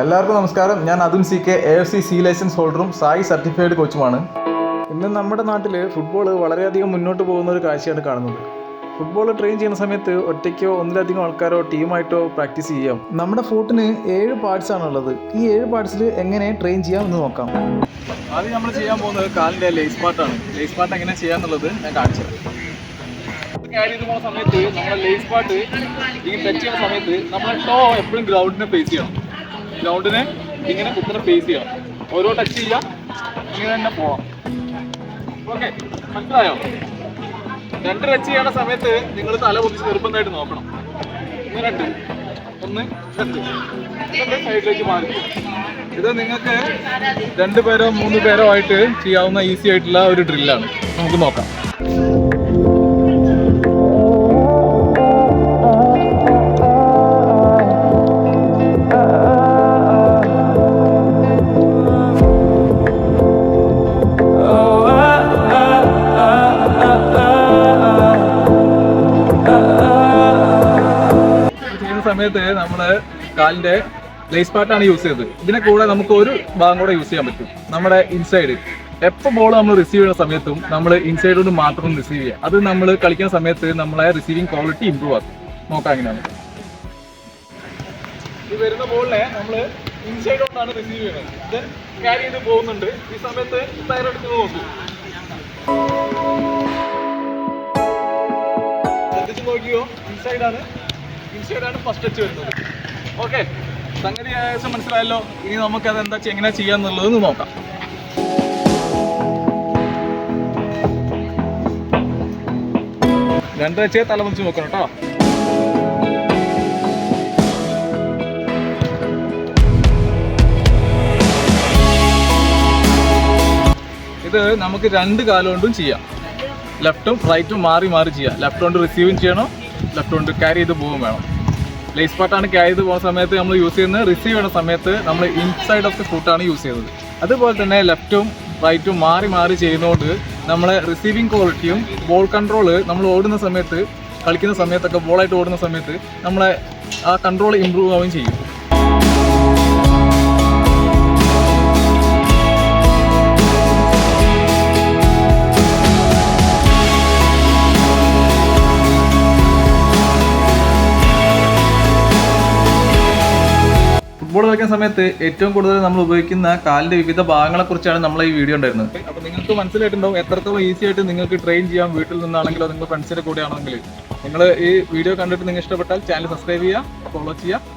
എല്ലാവർക്കും നമസ്കാരം. ഞാൻ Athul CK, AFC C licence ഹോൾഡറും സായി സർട്ടിഫൈഡ് കോച്ചുമാണ്. ഇന്ന് നമ്മുടെ നാട്ടിൽ ഫുട്ബോൾ വളരെയധികം മുന്നോട്ട് പോകുന്ന ഒരു കാഴ്ചയാണ് കാണുന്നത്. ഫുട്ബോൾ ട്രെയിൻ ചെയ്യുന്ന സമയത്ത് ഒറ്റയ്ക്കോ ഒന്നിലധികം ആൾക്കാരോ ടീമായിട്ടോ പ്രാക്ടീസ് ചെയ്യാം. നമ്മുടെ ഫുട്ടിന് 7 പാർട്സ് ആണുള്ളത്. ഈ 7 പാർട്സിൽ എങ്ങനെ ട്രെയിൻ ചെയ്യാം എന്ന് നോക്കാം. ആദ്യം നമ്മൾ ചെയ്യാൻ പോകുന്നത് കാലിൻ്റെ ലേസ് പാർട്ടാണ്. ലേസ് പാർട്ട് എങ്ങനെ ചെയ്യാന്നുള്ളത് ഞാൻ കാണിച്ചത്. ക്യാരി ചെയ്ത് പോകുന്ന സമയത്ത് നമ്മുടെ ലേസ് പാർട്ട് ഇങ്ങനെ ടച്ച് ചെയ്യുന്ന സമയത്ത് നമ്മുടെ ടോ എപ്പോഴും ഗ്രൗണ്ടിനെ ഫേസ് ചെയ്യണം. ഗ്രൗണ്ടിനെ ഇങ്ങനെ കുത്തിനെ ഫേസ് ചെയ്യണം. ഓരോ ടച്ച് ചെയ്യാം, ഇങ്ങനെ തന്നെ പോവാം. ഓക്കെ, മനസ്സിലായോ? 2 ടച്ച് ചെയ്യണ സമയത്ത് നിങ്ങൾ തല പൊതിച്ച് നിർബന്ധമായിട്ട് നോക്കണം. 1 2 സൈഡിലേക്ക് മാറി. ഇത് നിങ്ങൾക്ക് 2 പേരോ 3 പേരോ ആയിട്ട് ചെയ്യാവുന്ന ഈസി ആയിട്ടുള്ള ഒരു ഡ്രില്ലാണ്. നമുക്ക് നോക്കാം. സമയത്ത് നമ്മൾ കാലിന്റെ ലേസ് പാർട്ടാണ് യൂസ് ചെയ്തത്. ഇതിനെ കൂടെ നമുക്ക് ഒരു ഭാഗം കൂടെ യൂസ് ചെയ്യാൻ പറ്റും. നമ്മുടെ ഇൻസൈഡ് എപ്പോൾ ബോൾ നമ്മൾ റിസീവ് ചെയ്യുന്ന സമയത്തും നമ്മൾ ഇൻസൈഡ് കൊണ്ട് മാത്രം റിസീവ് ചെയ്യുക. അത് നമ്മൾ കളിക്കുന്ന സമയത്ത് നമ്മളെ റിസീവിങ് ക്വാളിറ്റി ഇമ്പ്രൂവ് ആക്കും. നോക്കാം എങ്ങനെയാണ്. ഈ വരുന്ന ബോളിനെ നമ്മൾ ഇൻസൈഡ് കൊണ്ടാണ് റിസീവ് ചെയ്യുന്നത്. ഇത് ക്യാരി ചെയ്ത് പോകുന്നുണ്ട്. ഈ സമയത്ത് ടയർ എടുക്കുന്നത് നോക്കൂ. ശ്രദ്ധിച്ച് നോക്കിയോ, ഇൻസൈഡാണ് ഫസ്റ്റ് ടച്ച് വരുന്നത്. ഓക്കെ, സംഗതി ഏകദേശം മനസ്സിലായല്ലോ. ഇനി നമുക്കത് എന്താ എങ്ങനെ ചെയ്യാന്നുള്ളത് നോക്കാം. രണ്ട് ടച്ച് തലമുറിച്ച് നോക്കണം കേട്ടോ. ഇത് നമുക്ക് 2 കാലം കൊണ്ടും ചെയ്യാം. ലെഫ്റ്റും റൈറ്റും മാറി മാറി ചെയ്യാം. ലെഫ്റ്റ് കൊണ്ട് റിസീവും ചെയ്യണം, ലെഫ്റ്റ് കൊണ്ട് ക്യാരി ചെയ്ത് പോകും വേണം. ലേസ് പാർട്ടാണ് ക്യാരി ചെയ്ത് പോകുന്ന സമയത്ത് നമ്മൾ യൂസ് ചെയ്യുന്നത്. റിസീവ് ചെയ്യുന്ന സമയത്ത് നമ്മൾ ഇൻസൈഡ് ഓഫ് ദി ഫുട്ടാണ് യൂസ് ചെയ്യുന്നത്. അതുപോലെ തന്നെ ലെഫ്റ്റും റൈറ്റും മാറി മാറി ചെയ്യുന്നതുകൊണ്ട് നമ്മളെ റിസീവിങ് ക്വാളിറ്റിയും ബോൾ കൺട്രോൾ നമ്മൾ ഓടുന്ന സമയത്ത്, കളിക്കുന്ന സമയത്തൊക്കെ ബോളായിട്ട് ഓടുന്ന സമയത്ത് നമ്മളെ ആ കൺട്രോൾ ഇമ്പ്രൂവ് ആവുകയും ചെയ്യും. ഫുട്ബോൾ കളിക്കുന്ന സമയത്ത് ഏറ്റവും കൂടുതൽ നമ്മൾ ഉപയോഗിക്കുന്ന കാലിൻ്റെ വിവിധ ഭാഗങ്ങളെക്കുറിച്ചാണ് നമ്മൾ ഈ വീഡിയോ ഉണ്ടായിരുന്നത്. അപ്പോൾ നിങ്ങൾക്ക് മനസ്സിലായിട്ടുണ്ടാവും എത്രത്തോളം ഈസി ആയിട്ട് നിങ്ങൾക്ക് ട്രെയിൻ ചെയ്യാം. വീട്ടിൽ നിന്നാണെങ്കിലോ നിങ്ങൾ ഫ്രണ്ട്സിൻ്റെ കൂടെ ആണെങ്കിൽ നിങ്ങൾ ഈ വീഡിയോ കണ്ടിട്ട് നിങ്ങൾക്ക് ഇഷ്ടപ്പെട്ടാൽ ചാനൽ സബ്സ്ക്രൈബ് ചെയ്യുക, ഫോളോ ചെയ്യുക.